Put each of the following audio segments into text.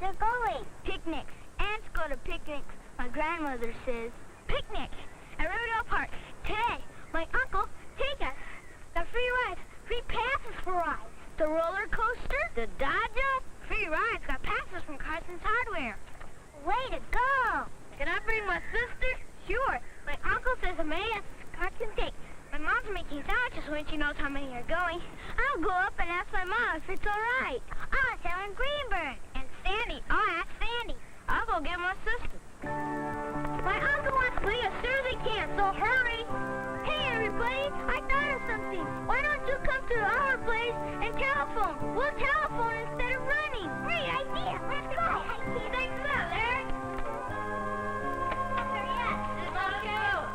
They're going. Picnics. Ants go to picnics. My grandmother says picnics at Riverdale Park. Today, my uncle take us. The free rides, free passes for rides. The roller coaster, the Dodger, free rides. Got passes from Carson's Hardware. Way to go! Can I bring my sister? Sure. My uncle says a man can take. My mom's making sandwiches when she knows how many are going. I'll go up and ask my mom if it's all right. I'll tell her Greenberg. And Sandy. I'll ask Sandy. I'll go get my sister. My uncle wants to leave as soon as he can, so hurry. Hey, everybody, I thought of something. Why don't you come to our place and telephone? We'll telephone instead of running. Great idea. Let's go. Thanks a lot, Larry. Hurry up.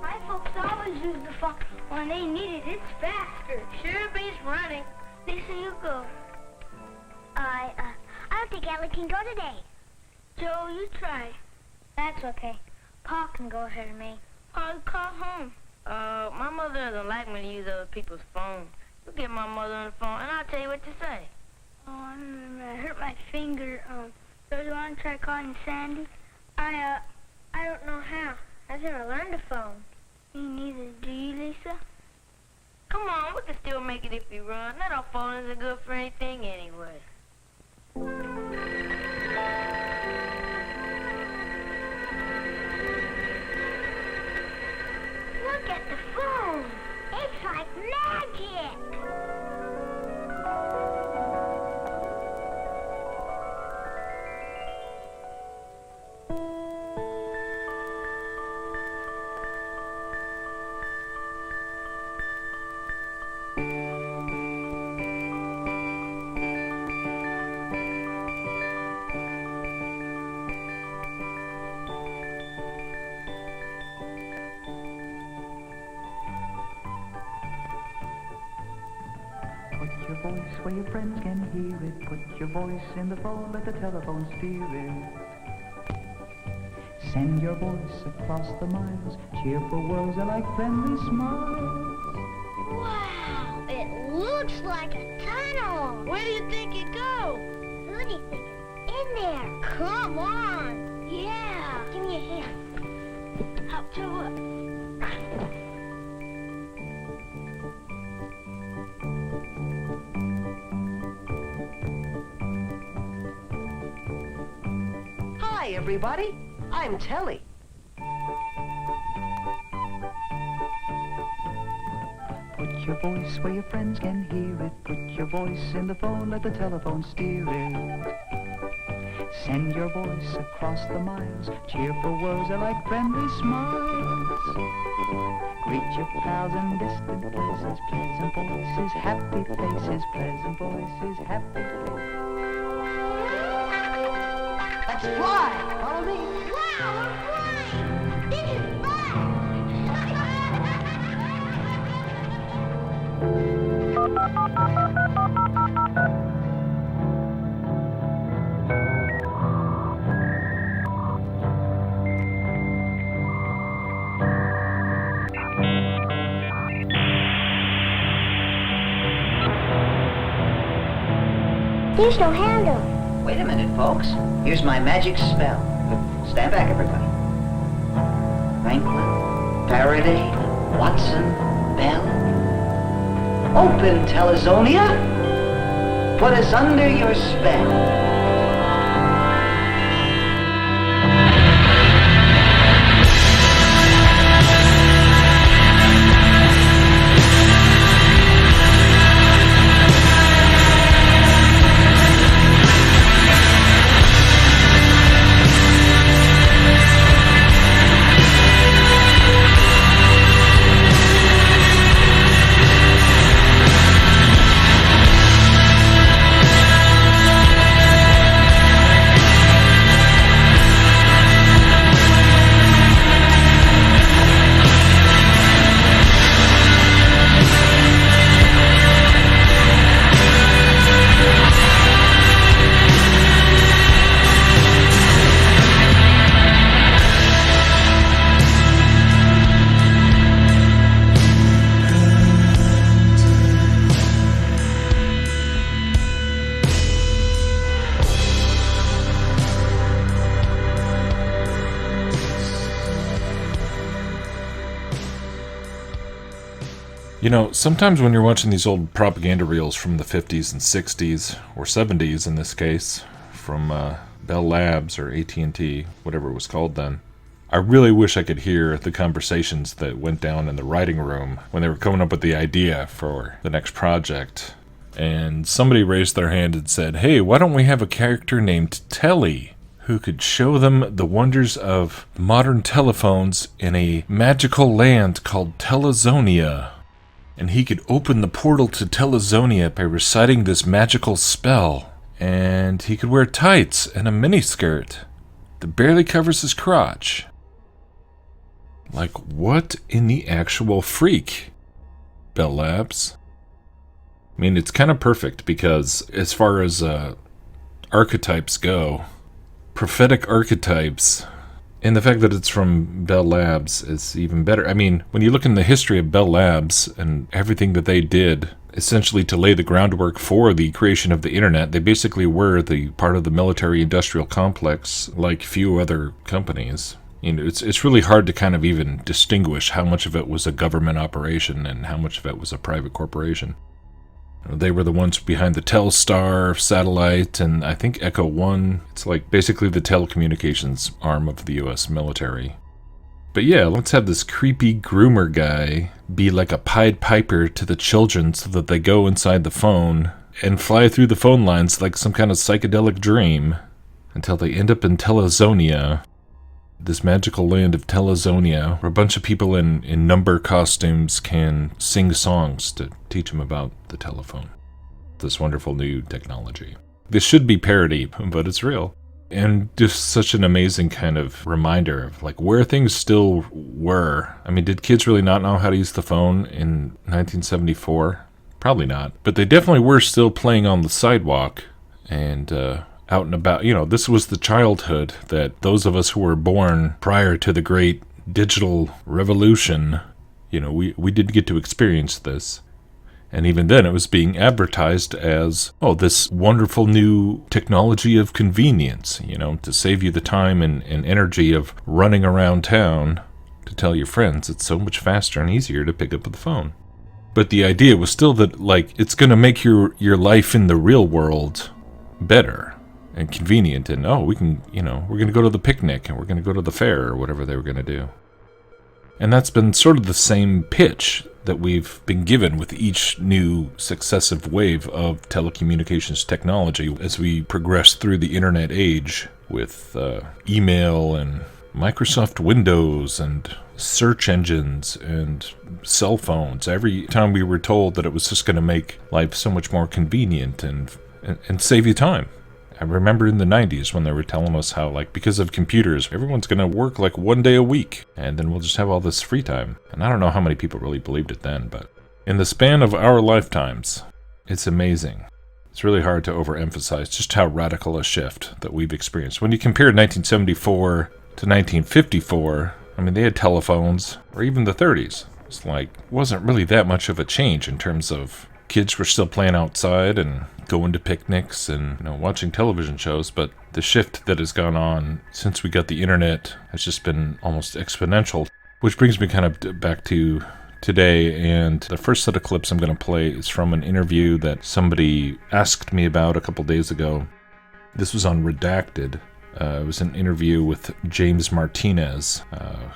My folks always use the phone when they need it. It's faster. Sure beats running. Lisa, you go. I don't think Ellie can go today. Joe, you try. That's okay. Pa can go ahead of me. I'll call home. My mother doesn't like me to use other people's phones. You get my mother on the phone, and I'll tell you what to say. Oh, I remember. I hurt my finger. So do you want to try calling Sandy? I don't know how. I've never learned a phone. Me neither. Do you, Lisa? Come on, we can still make it if we run. That old phone isn't good for anything anyway. Look at the phone. It's like magic. Voice where your friends can hear it. Put your voice in the phone, let the telephone steer it. Send your voice across the miles. Cheerful words are like friendly smiles. Wow, it looks like a tunnel. Where do you think it goes? Who do you think is in there? Come on. Yeah. Give me a hand. Up to what? Hi, everybody. I'm Telly. Put your voice where your friends can hear it. Put your voice in the phone, let the telephone steer it. Send your voice across the miles. Cheerful words are like friendly smiles. Greet your pals in distant places. Pleasant voices, happy faces. Pleasant voices, happy faces. Let's fly. Follow me. Wow, we're flying. This is fun. There's no handle. Wait a minute, folks. Here's my magic spell. Stand back, everybody. Franklin, Faraday, Watson, Bell. Open, Telezonia. Put us under your spell. You know, sometimes when you're watching these old propaganda reels from the 50s and 60s, or 70s in this case, from Bell Labs or AT&T, whatever it was called then, I really wish I could hear the conversations that went down in the writing room when they were coming up with the idea for the next project. And somebody raised their hand and said, hey, why don't we have a character named Telly who could show them the wonders of modern telephones in a magical land called Telezonia. And he could open the portal to Telezonia by reciting this magical spell. And he could wear tights and a miniskirt that barely covers his crotch. Like, what in the actual freak, Bell Labs? I mean, it's kind of perfect because as far as archetypes go, prophetic archetypes, and the fact that it's from Bell Labs is even better. I mean, when you look in the history of Bell Labs and everything that they did, essentially to lay the groundwork for the creation of the internet, they basically were the part of the military-industrial complex like few other companies. You know, it's really hard to kind of even distinguish how much of it was a government operation and how much of it was a private corporation. They were the ones behind the Telstar satellite and I think Echo One. It's like basically the telecommunications arm of the U.S. military. But yeah, let's have this creepy groomer guy be like a Pied Piper to the children so that they go inside the phone and fly through the phone lines like some kind of psychedelic dream until they end up in Telezonia, this magical land of Telezonia, where a bunch of people in number costumes can sing songs to teach them about the telephone. This wonderful new technology. This should be parody, but it's real. And just such an amazing kind of reminder of like where things still were. I mean, did kids really not know how to use the phone in 1974? Probably not. But they definitely were still playing on the sidewalk and out and about. You know, this was the childhood that those of us who were born prior to the great digital revolution, you know, we did get to experience this. And even then it was being advertised as, oh, this wonderful new technology of convenience, you know, to save you the time and energy of running around town to tell your friends it's so much faster and easier to pick up the phone. But the idea was still that, like, it's going to make your life in the real world better and convenient. And, oh, we can, you know, we're going to go to the picnic and we're going to go to the fair or whatever they were going to do. And that's been sort of the same pitch that we've been given with each new successive wave of telecommunications technology as we progress through the internet age with email and Microsoft Windows and search engines and cell phones. Every time we were told that it was just going to make life so much more convenient and save you time. I remember in the 90s when they were telling us how, like, because of computers, everyone's going to work like 1 day a week, and then we'll just have all this free time. And I don't know how many people really believed it then, but in the span of our lifetimes, it's amazing. It's really hard to overemphasize just how radical a shift that we've experienced. When you compare 1974 to 1954, I mean, they had telephones, or even the 30s. It's like, wasn't really that much of a change in terms of kids were still playing outside and going to picnics and, you know, watching television shows, but the shift that has gone on since we got the internet has just been almost exponential. Which brings me kind of back to today, and the first set of clips I'm going to play is from an interview that somebody asked me about a couple days ago. This was on Redacted. It was an interview with James Martinez,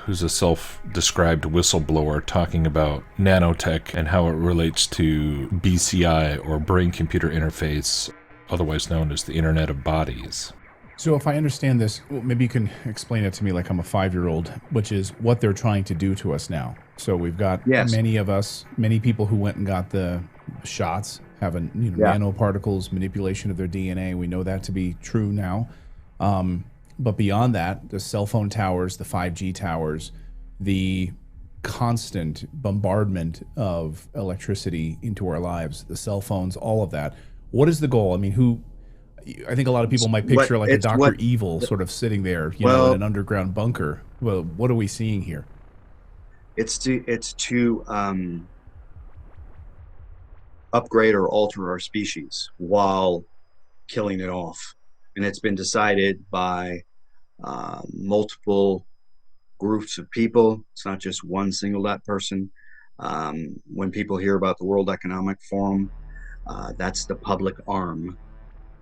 who's a self-described whistleblower talking about nanotech and how it relates to BCI, or brain-computer interface, otherwise known as the Internet of Bodies. So if I understand this, well, maybe you can explain it to me like I'm a 5-year-old, which is what they're trying to do to us now. So we've got many people who went and got the shots, having nanoparticles, manipulation of their DNA. We know that to be true now. But beyond that, the cell phone towers, the 5G towers, the constant bombardment of electricity into our lives, the cell phones, all of that. What is the goal? I mean, I think a lot of people might picture like a Dr. Evil sort of sitting there, you know, in an underground bunker. Well, what are we seeing here? It's to upgrade or alter our species while killing it off. And it's been decided by multiple groups of people. It's not just one single person. When people hear about the World Economic Forum, that's the public arm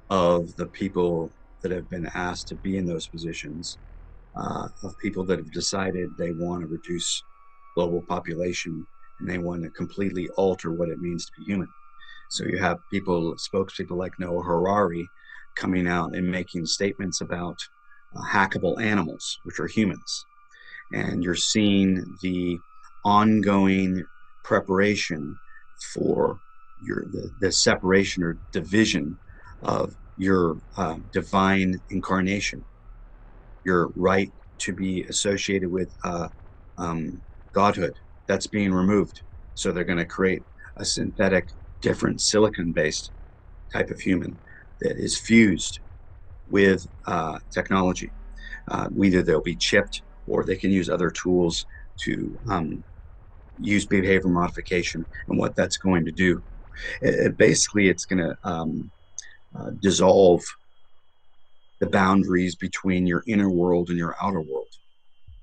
of the people that have been asked to be in those positions, of people that have decided they want to reduce global population and they want to completely alter what it means to be human. So you have people, spokespeople like Noah Harari, coming out and making statements about hackable animals, which are humans. And you're seeing the ongoing preparation for the separation or division of your divine incarnation, your right to be associated with godhood. That's being removed. So they're going to create a synthetic, different silicon-based type of human that is fused with technology. Either they'll be chipped or they can use other tools to use behavior modification. And what that's going to do, basically, it's going to dissolve the boundaries between your inner world and your outer world.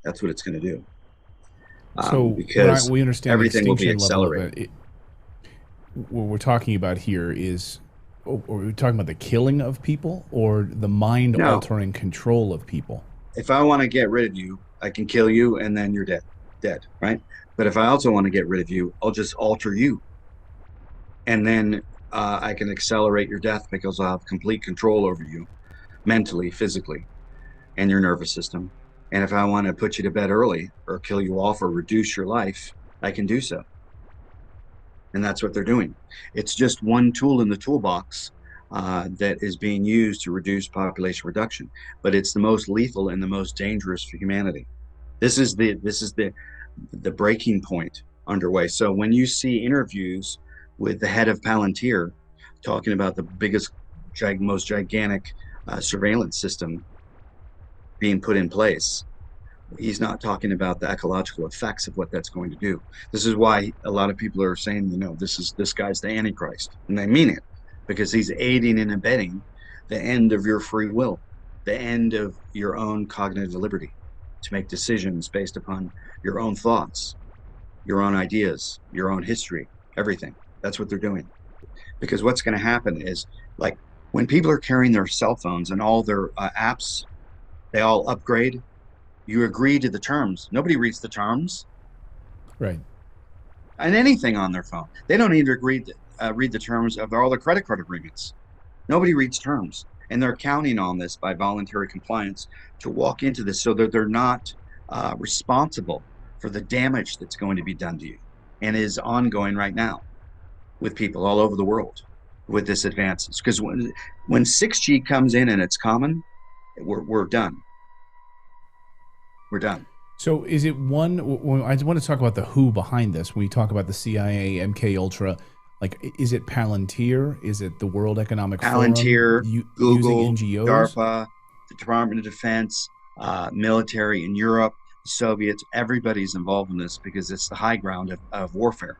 That's what it's going to do. So because we understand everything the will be extinction level of accelerated. What we're talking about here is, are we talking about the killing of people or the mind-altering control of people? If I want to get rid of you, I can kill you and then you're dead, right? But if I also want to get rid of you, I'll just alter you. And then I can accelerate your death because I'll have complete control over you, mentally, physically, and your nervous system. And if I want to put you to bed early or kill you off or reduce your life, I can do so. And that's what they're doing. It's just one tool in the toolbox that is being used to reduce population reduction, but it's the most lethal and the most dangerous for humanity. This is the breaking point underway. So when you see interviews with the head of Palantir talking about the biggest, most gigantic surveillance system being put in place, he's not talking about the ecological effects of what that's going to do. This is why a lot of people are saying, this guy's the Antichrist, and they mean it, because he's aiding and abetting the end of your free will, the end of your own cognitive liberty to make decisions based upon your own thoughts, your own ideas, your own history, everything. That's what they're doing. Because what's going to happen is, like, when people are carrying their cell phones and all their apps, they all upgrade. You agree to the terms. Nobody reads the terms. Right. And anything on their phone. They don't even read the terms of all their credit card agreements. Nobody reads terms. And they're counting on this by voluntary compliance to walk into this so that they're not responsible for the damage that's going to be done to you and is ongoing right now with people all over the world with this advances. Because when 6G comes in and it's common, we're done. We're done. So is it one? I want to talk about the who behind this. When we talk about the CIA, MK Ultra, like, is it Palantir? Is it the World Economic Forum? Palantir, Google, using NGOs? DARPA, the Department of Defense, military in Europe, the Soviets. Everybody's involved in this because it's the high ground of warfare.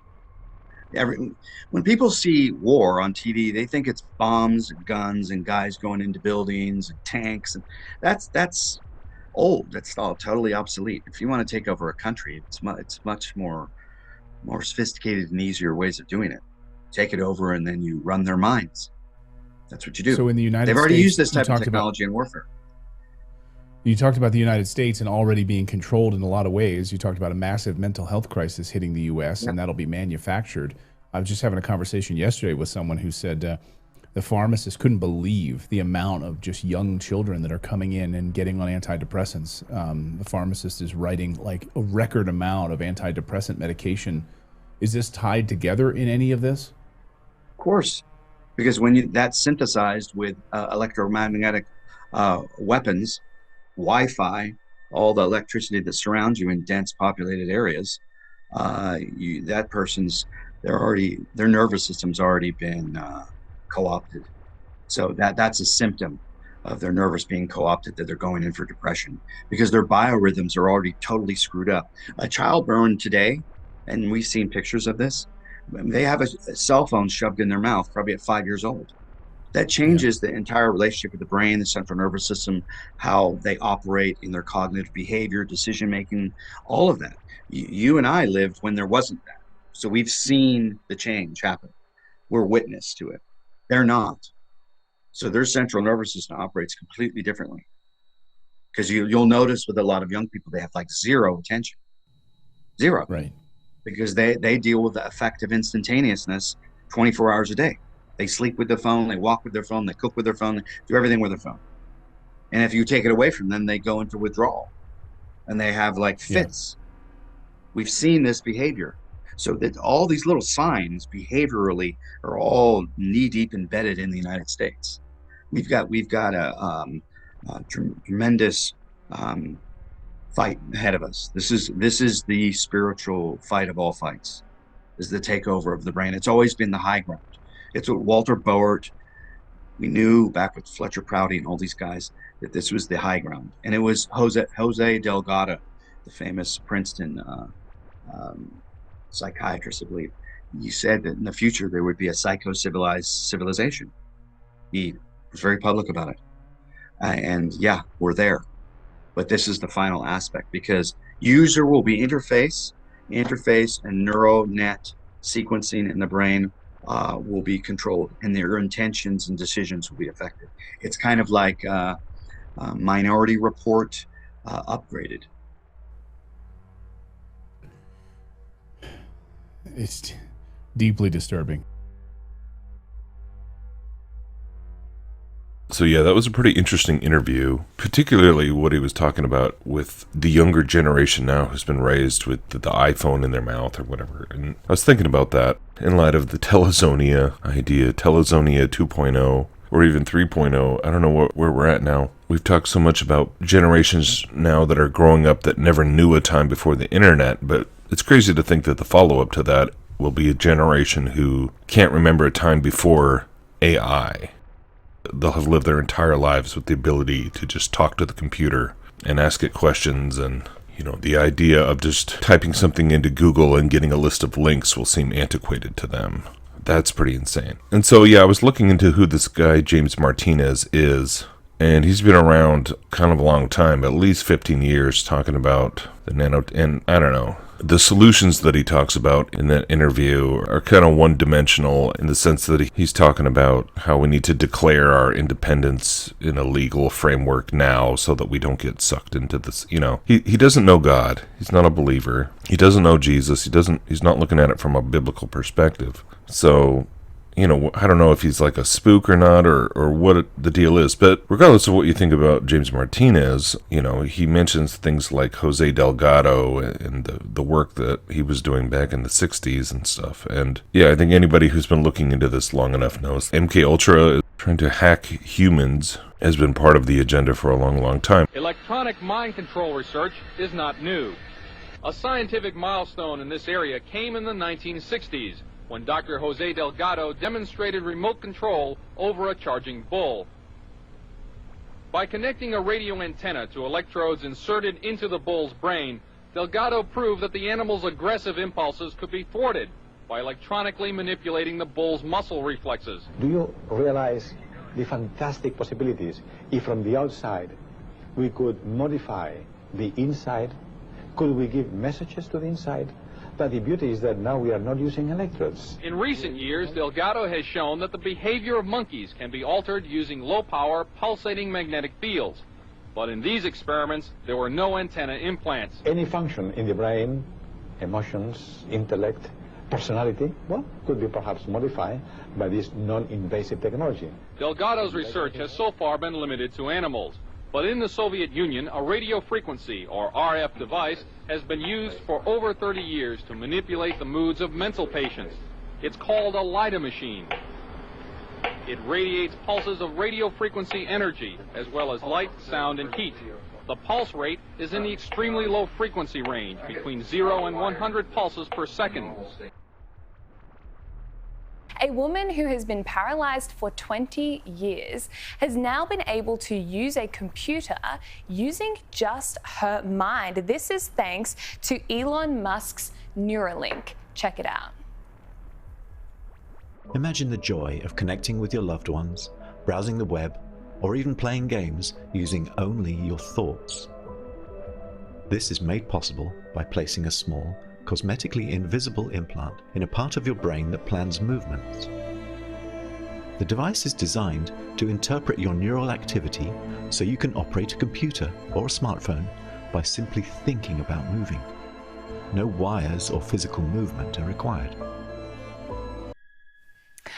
When people see war on TV, they think it's bombs and guns and guys going into buildings and tanks, and that's old. That's all totally obsolete. If you want to take over a country, it's much more sophisticated and easier ways of doing it. Take it over and then you run their minds. That's what you do. So in the United States, they've already used this type of technology in warfare. You talked about the United States and already being controlled in a lot of ways. You talked about a massive mental health crisis hitting the U.S., and that'll be manufactured. I was just having a conversation yesterday with someone who said the pharmacists couldn't believe the amount of just young children that are coming in and getting on antidepressants. The pharmacist is writing like a record amount of antidepressant medication. Is this tied together in any of this? Of course, because when that's synthesized with electromagnetic weapons, Wi-Fi, all the electricity that surrounds you in dense populated areas, that person's their nervous system's already been co-opted. So that's a symptom of their nervous being co-opted, that they're going in for depression because their biorhythms are already totally screwed up. A child born today, and we've seen pictures of this, they have a cell phone shoved in their mouth probably at 5 years old. That changes the entire relationship with the brain, the central nervous system, how they operate in their cognitive behavior, decision-making, all of that. You and I lived when there wasn't that. So we've seen the change happen. We're witness to it. They're not. So their central nervous system operates completely differently. Because you'll notice with a lot of young people, they have like zero attention. Zero. Right. Because they deal with the effect of instantaneousness 24 hours a day. They sleep with their phone, they walk with their phone, they cook with their phone, they do everything with their phone. And if you take it away from them, they go into withdrawal and they have like fits. Yeah. We've seen this behavior. So that all these little signs behaviorally are all knee deep embedded in the United States. We've got a tremendous fight ahead of us. This is the spiritual fight of all fights, is the takeover of the brain. It's always been the high ground. It's what Walter Boert, we knew back with Fletcher Prouty and all these guys, that this was the high ground. And it was Jose Delgado, the famous Princeton psychiatrist, I believe. He said that in the future there would be a psycho-civilized civilization. He was very public about it. And yeah, we're there. But this is the final aspect, because user will be interface and neural net sequencing in the brain will be controlled, and their intentions and decisions will be affected. It's kind of like Minority Report upgraded. It's deeply disturbing. So yeah, that was a pretty interesting interview, particularly what he was talking about with the younger generation now who's been raised with the iPhone in their mouth or whatever. And I was thinking about that in light of the Telezonia idea, Telezonia 2.0 or even 3.0. I don't know where we're at now. We've talked so much about generations now that are growing up that never knew a time before the internet, but it's crazy to think that the follow-up to that will be a generation who can't remember a time before AI. They'll have lived their entire lives with the ability to just talk to the computer and ask it questions, and the idea of just typing something into Google and getting a list of links will seem antiquated to them. That's pretty insane. And so yeah, I was looking into who this guy James Martinez is, and he's been around kind of a long time, at least 15 years, talking about the nano, and I don't know, the solutions that he talks about in that interview are kind of one-dimensional in the sense that he's talking about how we need to declare our independence in a legal framework now so that we don't get sucked into this. He doesn't know God. He's not a believer. He doesn't know Jesus. He's not looking at it from a biblical perspective. So, I don't know if he's like a spook or not, or what the deal is. But regardless of what you think about James Martinez, he mentions things like Jose Delgado and the work that he was doing back in the 60s and stuff. And yeah, I think anybody who's been looking into this long enough knows MKUltra, trying to hack humans, has been part of the agenda for a long, long time. Electronic mind control research is not new. A scientific milestone in this area came in the 1960s. When Dr. Jose Delgado demonstrated remote control over a charging bull. By connecting a radio antenna to electrodes inserted into the bull's brain, Delgado proved that the animal's aggressive impulses could be thwarted by electronically manipulating the bull's muscle reflexes. Do you realize the fantastic possibilities if from the outside we could modify the inside? Could we give messages to the inside? But the beauty is that now we are not using electrodes. In recent years, Delgado has shown that the behavior of monkeys can be altered using low-power, pulsating magnetic fields. But in these experiments, there were no antenna implants. Any function in the brain, emotions, intellect, personality, could be perhaps modified by this non-invasive technology. Delgado's research has so far been limited to animals. But in the Soviet Union, a radio frequency, or RF device, has been used for over 30 years to manipulate the moods of mental patients. It's called a LIDA machine. It radiates pulses of radio frequency energy, as well as light, sound, and heat. The pulse rate is in the extremely low frequency range, between 0 and 100 pulses per second. A woman who has been paralyzed for 20 years has now been able to use a computer using just her mind. This is thanks to Elon Musk's Neuralink. Check it out. Imagine the joy of connecting with your loved ones, browsing the web, or even playing games using only your thoughts. This is made possible by placing a small, cosmetically invisible implant in a part of your brain that plans movements. The device is designed to interpret your neural activity so you can operate a computer or a smartphone by simply thinking about moving. No wires or physical movement are required.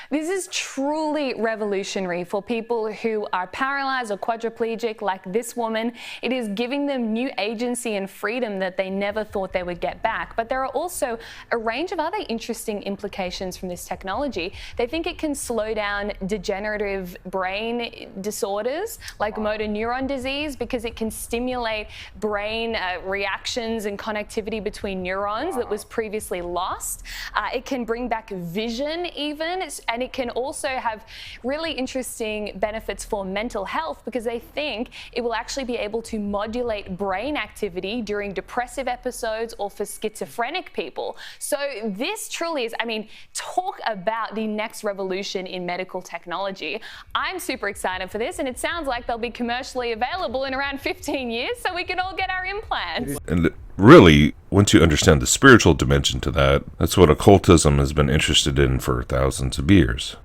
This is truly revolutionary for people who are paralyzed or quadriplegic like this woman. It is giving them new agency and freedom that they never thought they would get back. But there are also a range of other interesting implications from this technology. They think it can slow down degenerative brain disorders like motor neuron disease because it can stimulate brain reactions and connectivity between neurons that was previously lost. It can bring back vision even, and it can also have really interesting benefits for mental health because they think it will actually be able to modulate brain activity during depressive episodes or for schizophrenic people. So this truly is, I mean, talk about the next revolution in medical technology. I'm super excited for this, and it sounds like they'll be commercially available in around 15 years so we can all get our implants. And really, once you understand the spiritual dimension to that, that's what occultism has been interested in for thousands of years,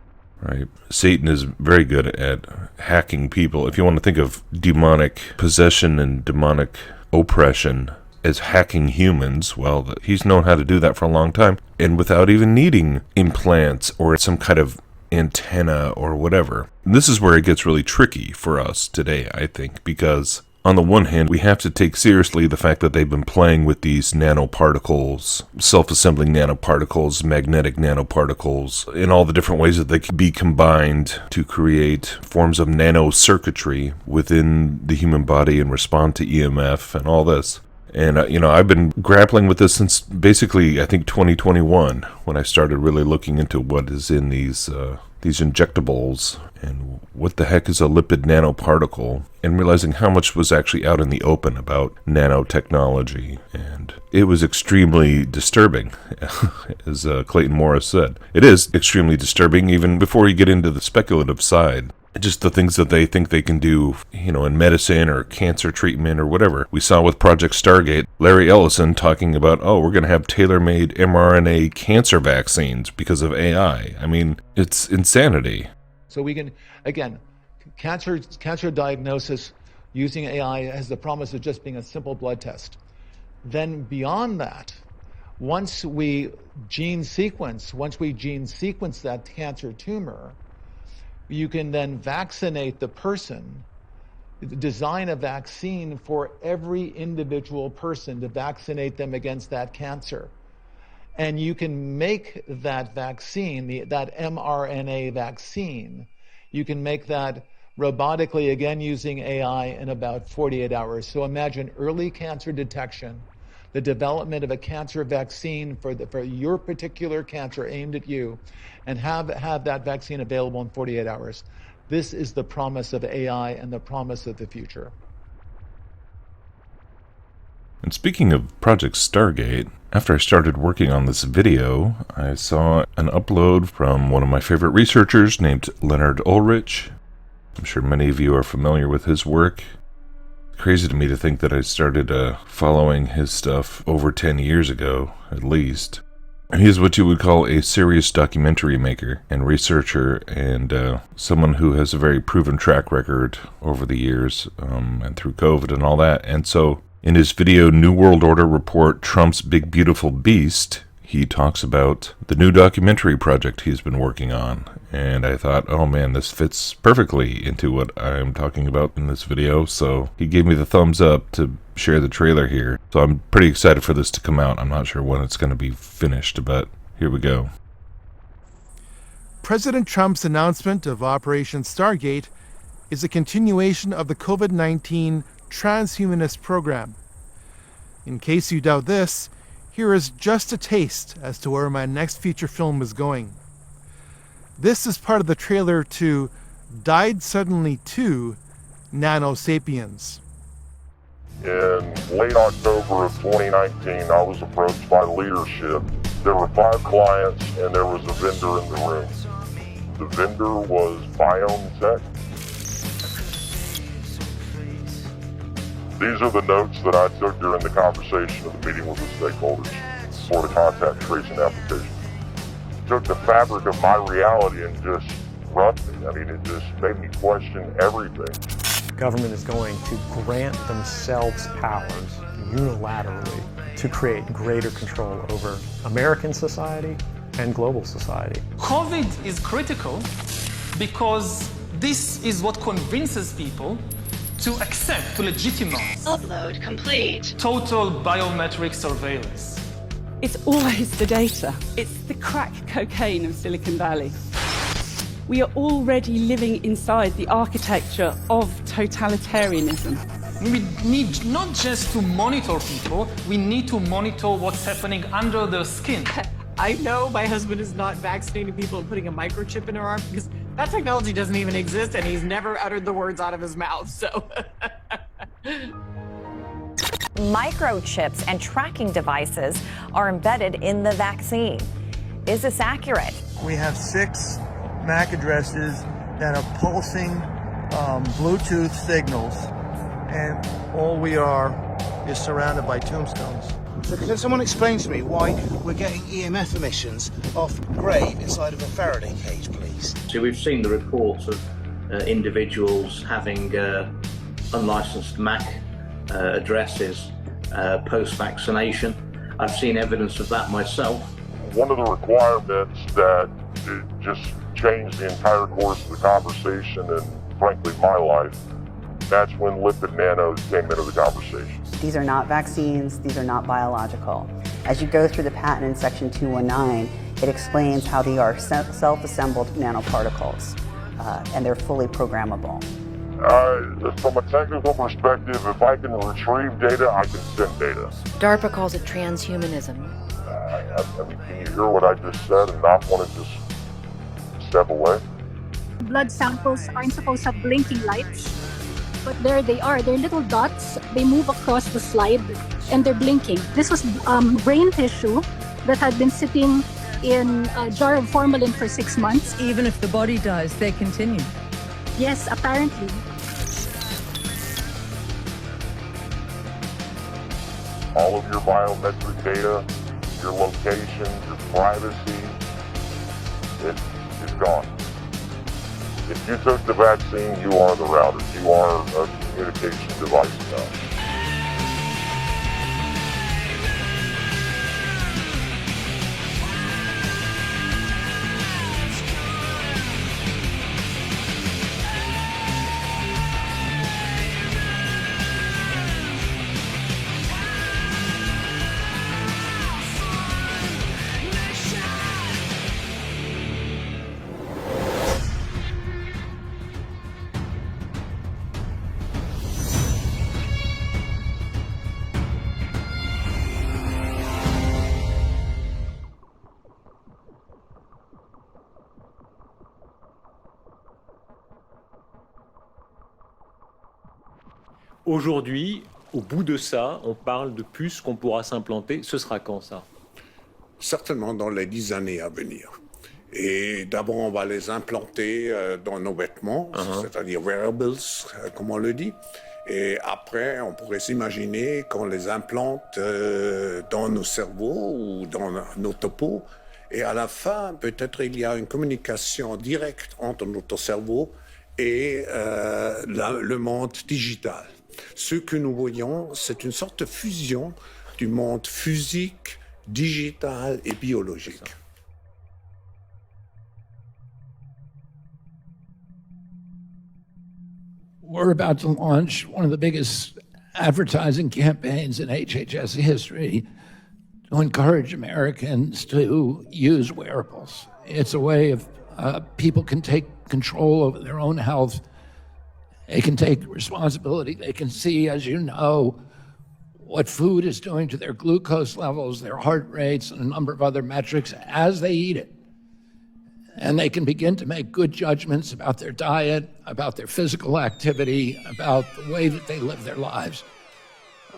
right? Satan is very good at hacking people. If you want to think of demonic possession and demonic oppression as hacking humans, well, he's known how to do that for a long time, and without even needing implants or some kind of antenna or whatever. And this is where it gets really tricky for us today, I think, because on the one hand, we have to take seriously the fact that they've been playing with these nanoparticles, self-assembling nanoparticles, magnetic nanoparticles, in all the different ways that they can be combined to create forms of nanocircuitry within the human body and respond to EMF and all this. And, I've been grappling with this since basically, I think, 2021, when I started really looking into what is in these injectables and what the heck is a lipid nanoparticle, and realizing how much was actually out in the open about nanotechnology. And it was extremely disturbing, as Clayton Morris said. It is extremely disturbing even before you get into the speculative side. Just the things that they think they can do, in medicine or cancer treatment or whatever. We saw with Project Stargate, Larry Ellison talking about, we're going to have tailor-made mRNA cancer vaccines because of AI. I mean, it's insanity. So we can, again, cancer diagnosis using AI has the promise of just being a simple blood test. Then beyond that, once we gene sequence that cancer tumor, you can then vaccinate the person, design a vaccine for every individual person to vaccinate them against that cancer. And you can make that vaccine, that mRNA vaccine, you can make that robotically, again using AI, in about 48 hours. So imagine early cancer detection, the development of a cancer vaccine for your particular cancer aimed at you, and have that vaccine available in 48 hours. This is the promise of AI and the promise of the future. And speaking of Project Stargate, after I started working on this video, I saw an upload from one of my favorite researchers named Leonard Ulrich. I'm sure many of you are familiar with his work. Crazy to me to think that I started following his stuff over 10 years ago, at least. And he is what you would call a serious documentary maker and researcher, and someone who has a very proven track record over the years, and through COVID and all that. And so in his video New World Order Report, Trump's Big Beautiful Beast, he talks about the new documentary project he's been working on. And I thought, oh man, this fits perfectly into what I'm talking about in this video. So he gave me the thumbs up to share the trailer here. So I'm pretty excited for this to come out. I'm not sure when it's going to be finished, but here we go. President Trump's announcement of Operation Stargate is a continuation of the COVID-19 transhumanist program. In case you doubt this, here is just a taste as to where my next feature film is going. This is part of the trailer to Died Suddenly 2, Nano Sapiens. In late October of 2019, I was approached by leadership. There were 5 clients and there was a vendor in the room. The vendor was BioNTech. These are the notes that I took during the conversation of the meeting with the stakeholders. for the contact tracing application. It took the fabric of my reality and just roughed me. I mean, it just made me question everything. Government is going to grant themselves powers unilaterally to create greater control over American society and global society. COVID is critical because this is what convinces people to accept, to legitimize. Upload complete. Total biometric surveillance. It's always the data. It's the crack cocaine of Silicon Valley. We are already living inside the architecture of totalitarianism. We need not just to monitor people, we need to monitor what's happening under their skin. I know my husband is not vaccinating people and putting a microchip in their arm because that technology doesn't even exist and he's never uttered the words out of his mouth, so. Microchips and tracking devices are embedded in the vaccine. Is this accurate? We have 6 MAC addresses that are pulsing Bluetooth signals, and all we are is surrounded by tombstones. So can someone explain to me why we're getting EMF emissions off grave inside of a Faraday cage, please? So we've seen the reports of individuals having unlicensed MAC addresses post-vaccination. I've seen evidence of that myself. One of the requirements that it just changed the entire course of the conversation and frankly my life, that's when lipid nanos came into the conversation. These are not vaccines, these are not biological. As you go through the patent in section 219, it explains how they are self-assembled nanoparticles, and they're fully programmable. From a technical perspective, if I can retrieve data, I can send data. DARPA calls it transhumanism. I mean, can you hear what I just said and not want to just step away? Blood samples aren't supposed to have blinking lights, but there they are. They're little dots. They move across the slide and they're blinking. This was brain tissue that had been sitting in a jar of formalin for 6 months. Even if the body dies, they continue. Yes, apparently. All of your biometric data, your location, your privacy, it's gone. If you took the vaccine, you are the router. You are a communication device now. Aujourd'hui, au bout de ça, on parle de puces qu'on pourra s'implanter. Ce sera quand ça? Certainement dans les 10 années à venir. Et d'abord, on va les implanter dans nos vêtements, c'est-à-dire wearables, comme on le dit. Et après, on pourrait s'imaginer qu'on les implante dans nos cerveaux ou dans notre peau. Et à la fin, peut-être il y a une communication directe entre notre cerveau et le monde digital. Ce que nous voyons, c'est une sorte de fusion du monde physique, digital et biologique. We're about to launch one of the biggest advertising campaigns in HHS history to encourage Americans to use wearables. It's a way of people can take control over their own health. They can take responsibility. They can see, as you know, what food is doing to their glucose levels, their heart rates, and a number of other metrics as they eat it. And they can begin to make good judgments about their diet, about their physical activity, about the way that they live their lives.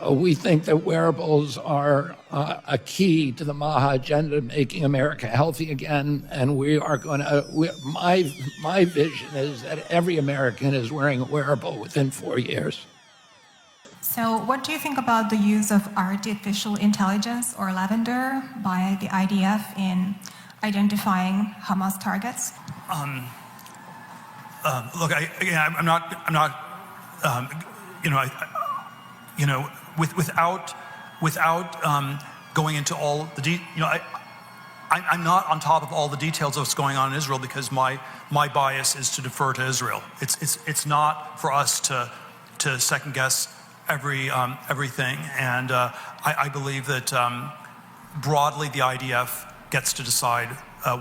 We think that wearables are a key to the MAHA agenda, making America healthy again. And we are going to, my vision is that every American is wearing a wearable within 4 years. So what do you think about the use of artificial intelligence or lavender by the IDF in identifying Hamas targets? Look, I'm not, without going into all the I'm not on top of all the details of what's going on in Israel because my bias is to defer to Israel. It's not for us to second guess everything, and I believe that broadly the IDF gets to decide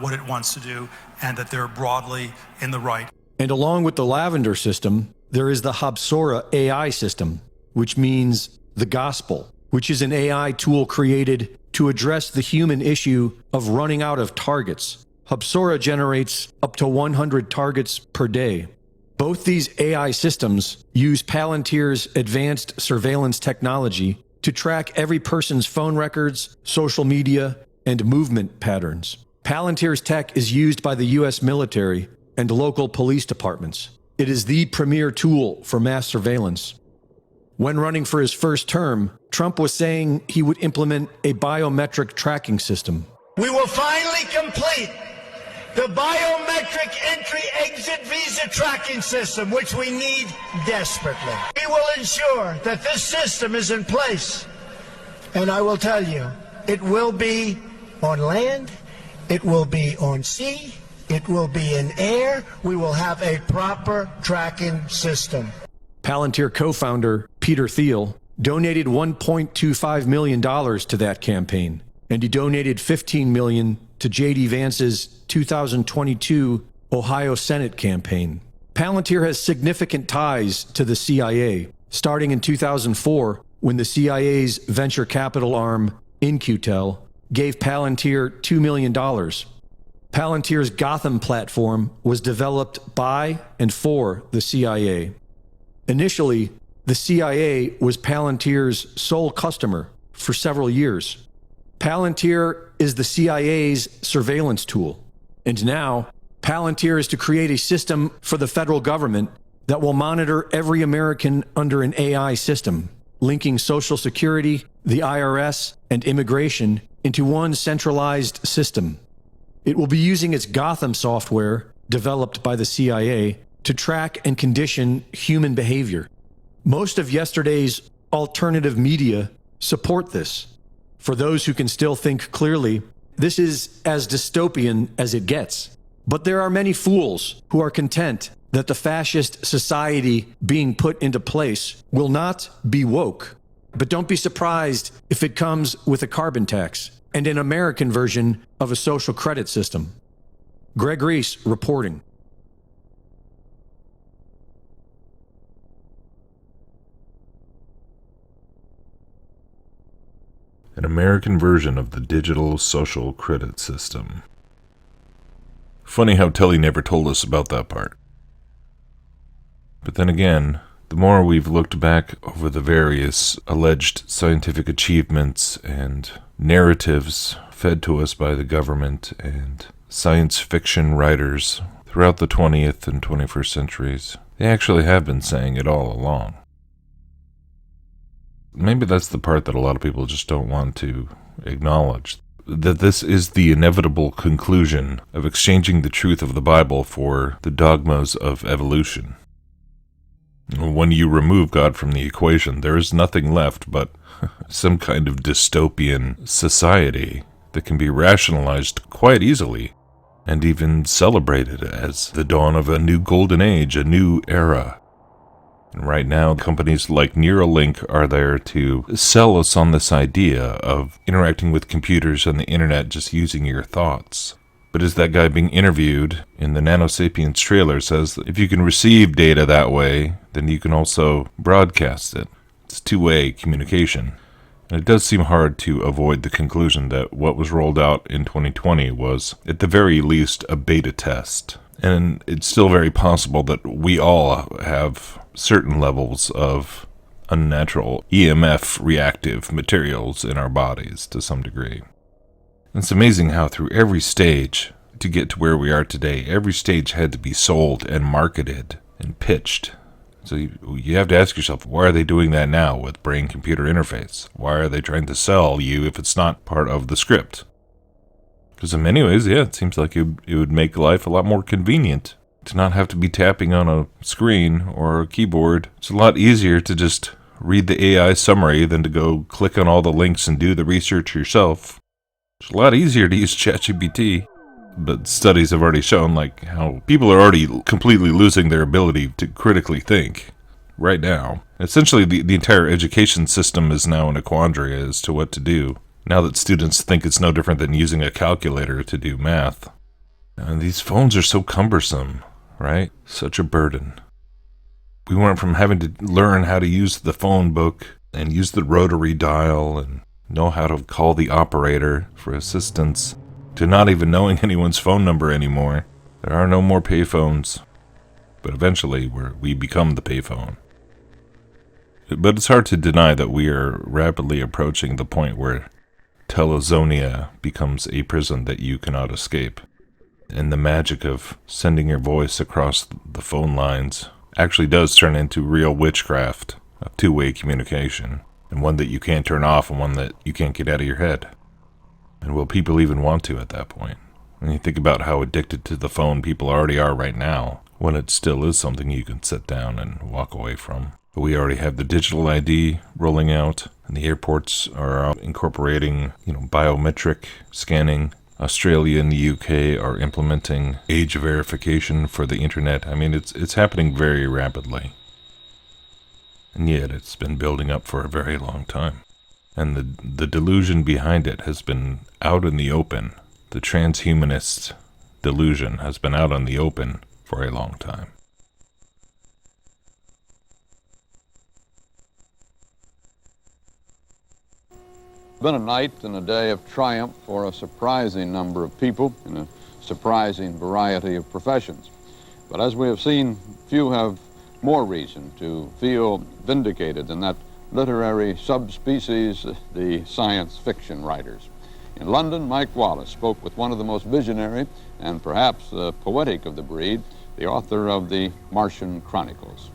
what it wants to do, and that they're broadly in the right. And along with the Lavender system, there is the Habsora AI system, which means the gospel, which is an AI tool created to address the human issue of running out of targets. Habsora generates up to 100 targets per day. Both these AI systems use Palantir's advanced surveillance technology to track every person's phone records, social media, and movement patterns. Palantir's tech is used by the U.S. military and local police departments. It is the premier tool for mass surveillance. When running for his first term, Trump was saying he would implement a biometric tracking system. We will finally complete the biometric entry-exit visa tracking system, which we need desperately. We will ensure that this system is in place. And I will tell you, it will be on land, it will be on sea, it will be in air. We will have a proper tracking system. Palantir co-founder Peter Thiel donated $1.25 million to that campaign, and he donated $15 million to J.D. Vance's 2022 Ohio Senate campaign. Palantir has significant ties to the CIA, starting in 2004 when the CIA's venture capital arm, In-Q-Tel, gave Palantir $2 million. Palantir's Gotham platform was developed by and for the CIA. Initially, the CIA was Palantir's sole customer for several years. Palantir is the CIA's surveillance tool. And now, Palantir is to create a system for the federal government that will monitor every American under an AI system, linking Social Security, the IRS, and immigration into one centralized system. It will be using its Gotham software, developed by the CIA, to track and condition human behavior. Most of yesterday's alternative media support this. For those who can still think clearly, this is as dystopian as it gets. But there are many fools who are content that the fascist society being put into place will not be woke. But don't be surprised if it comes with a carbon tax and an American version of a social credit system. Greg Reese reporting. An American version of the digital social credit system. Funny how Telly never told us about that part. But then again, the more we've looked back over the various alleged scientific achievements and narratives fed to us by the government and science fiction writers throughout the 20th and 21st centuries, they actually have been saying it all along. Maybe that's the part that a lot of people just don't want to acknowledge. That this is the inevitable conclusion of exchanging the truth of the Bible for the dogmas of evolution. When you remove God from the equation, there is nothing left but some kind of dystopian society that can be rationalized quite easily and even celebrated as the dawn of a new golden age, a new era. And right now, companies like Neuralink are there to sell us on this idea of interacting with computers and the internet just using your thoughts. But as that guy being interviewed in the Nano Sapiens trailer says, that if you can receive data that way, then you can also broadcast it. It's two-way communication. And it does seem hard to avoid the conclusion that what was rolled out in 2020 was, at the very least, a beta test. And it's still very possible that we all have certain levels of unnatural EMF reactive materials in our bodies to some degree. It's amazing how through every stage to get to where we are today, every stage had to be sold and marketed and pitched So you have to ask yourself, why are they doing that now with brain-computer interface? Why are they trying to sell you if it's not part of the script? Because in many ways, yeah, it seems like it would make life a lot more convenient to not have to be tapping on a screen or a keyboard. It's a lot easier to just read the AI summary than to go click on all the links and do the research yourself. It's a lot easier to use ChatGPT. But studies have already shown like how people are already completely losing their ability to critically think right now. Essentially, the entire education system is now in a quandary as to what to do, now that students think it's no different than using a calculator to do math. And these phones are so cumbersome, right? Such a burden. We went from having to learn how to use the phone book and use the rotary dial and know how to call the operator for assistance, to not even knowing anyone's phone number anymore. There are no more payphones. But eventually, we become the payphone. But it's hard to deny that we are rapidly approaching the point where Telezonia becomes a prison that you cannot escape. And the magic of sending your voice across the phone lines actually does turn into real witchcraft of two-way communication, and one that you can't turn off and one that you can't get out of your head. And will people even want to at that point? When you think about how addicted to the phone people already are right now, when it still is something you can sit down and walk away from. But we already have the digital ID rolling out, and the airports are incorporating, biometric scanning. Australia and the UK are implementing age verification for the internet. I mean, it's happening very rapidly. And yet it's been building up for a very long time. And the delusion behind it has been out in the open. The transhumanist delusion has been out in the open for a long time. It's been a night and a day of triumph for a surprising number of people in a surprising variety of professions. But as we have seen, few have more reason to feel vindicated than that literary subspecies, the science fiction writers. In London, Mike Wallace spoke with one of the most visionary and perhaps poetic of the breed, the author of the Martian Chronicles.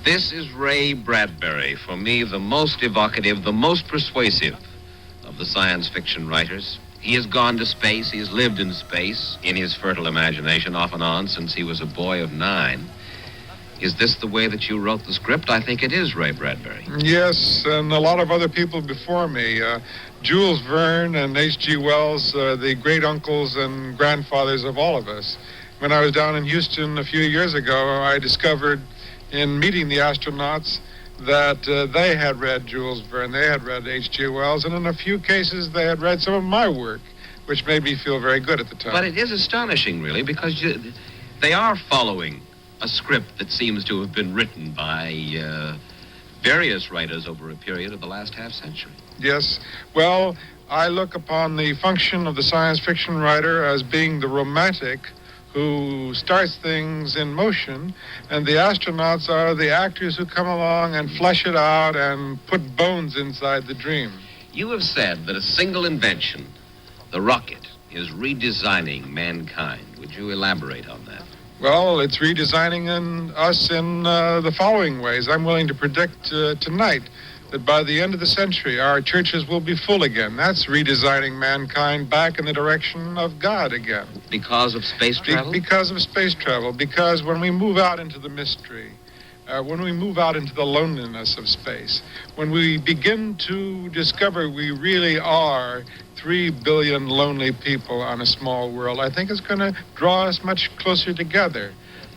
This is Ray Bradbury, for me the most evocative, the most persuasive of the science fiction writers. He has gone to space, he has lived in space, in his fertile imagination, off and on, since he was a boy of 9. Is this the way that you wrote the script? I think it is, Ray Bradbury. Yes, and a lot of other people before me. Jules Verne and H.G. Wells, the great-uncles and grandfathers of all of us. When I was down in Houston a few years ago, I discovered in meeting the astronauts that they had read Jules Verne, they had read H.G. Wells, and in a few cases they had read some of my work, which made me feel very good at the time. But it is astonishing, really, because they are following a script that seems to have been written by various writers over a period of the last half-century. Yes. Well, I look upon the function of the science fiction writer as being the romantic who starts things in motion, and the astronauts are the actors who come along and flesh it out and put bones inside the dream. You have said that a single invention, the rocket, is redesigning mankind. Would you elaborate on that? Well, it's redesigning us in the following ways. I'm willing to predict tonight that by the end of the century, our churches will be full again. That's redesigning mankind back in the direction of God again. Because of space travel? Because of space travel. Because when we move out into the mystery, when we move out into the loneliness of space, when we begin to discover we really are 3 billion lonely people on a small world, I think it's going to draw us much closer together.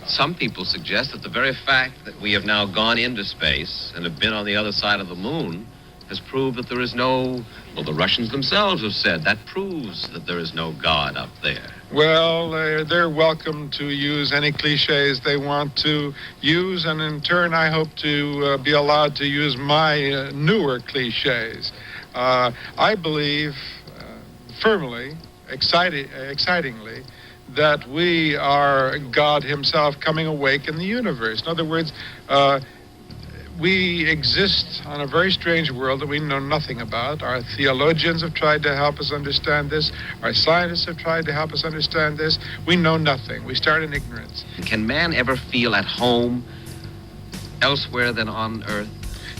Some people suggest that the very fact that we have now gone into space and have been on the other side of the moon has proved that there is no, well, the Russians themselves have said that proves that there is no God up there. Well, they're welcome to use any cliches they want to use, and in turn, I hope to be allowed to use my newer cliches. I believe firmly, excitingly, that we are God himself coming awake in the universe. In other words, we exist on a very strange world that we know nothing about. Our theologians have tried to help us understand this. Our scientists have tried to help us understand this. We know nothing. We start in ignorance. Can man ever feel at home elsewhere than on Earth?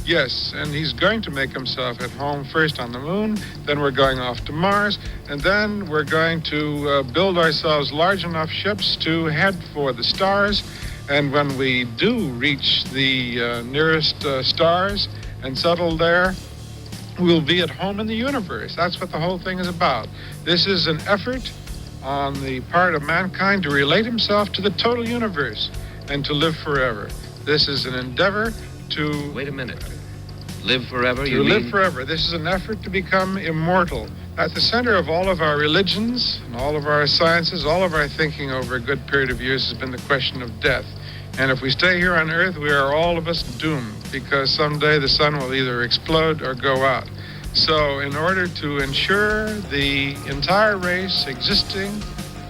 Yes, and he's going to make himself at home first on the moon, then we're going off to Mars, and then we're going to build ourselves large enough ships to head for the stars. And when we do reach the nearest stars and settle there, we'll be at home in the universe. That's what the whole thing is about. This is an effort on the part of mankind to relate himself to the total universe and to live forever. This is an endeavor to... Wait a minute. Live forever, you To live mean? forever. This is an effort to become immortal. At the center of all of our religions, and all of our sciences, all of our thinking over a good period of years has been the question of death. And if we stay here on Earth, we are all of us doomed, because someday the sun will either explode or go out. So in order to ensure the entire race existing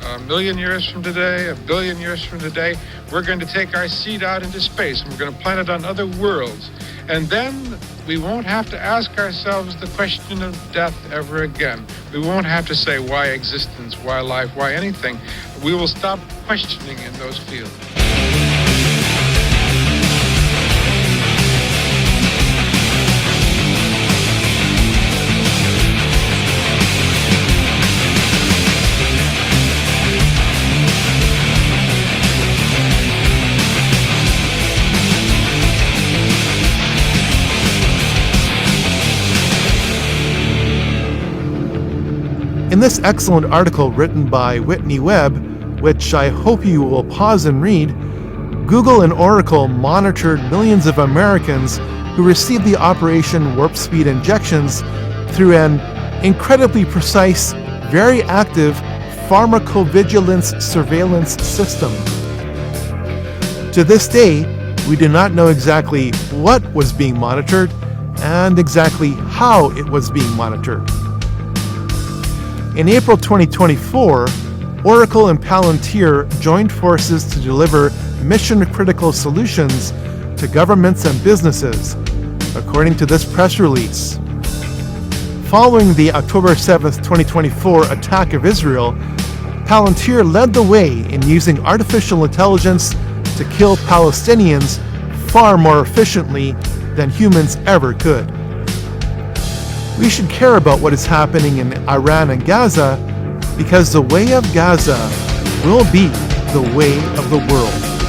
a million years from today, a billion years from today, we're going to take our seed out into space and we're going to plant it on other worlds. And then we won't have to ask ourselves the question of death ever again. We won't have to say why existence, why life, why anything. We will stop questioning in those fields. In this excellent article written by Whitney Webb, which I hope you will pause and read, Google and Oracle monitored millions of Americans who received the Operation Warp Speed injections through an incredibly precise, very active pharmacovigilance surveillance system. To this day, we do not know exactly what was being monitored and exactly how it was being monitored. In April 2024, Oracle and Palantir joined forces to deliver mission-critical solutions to governments and businesses, according to this press release. Following the October 7, 2024 attack of Israel, Palantir led the way in using artificial intelligence to kill Palestinians far more efficiently than humans ever could. We should care about what is happening in Iran and Gaza, because the way of Gaza will be the way of the world.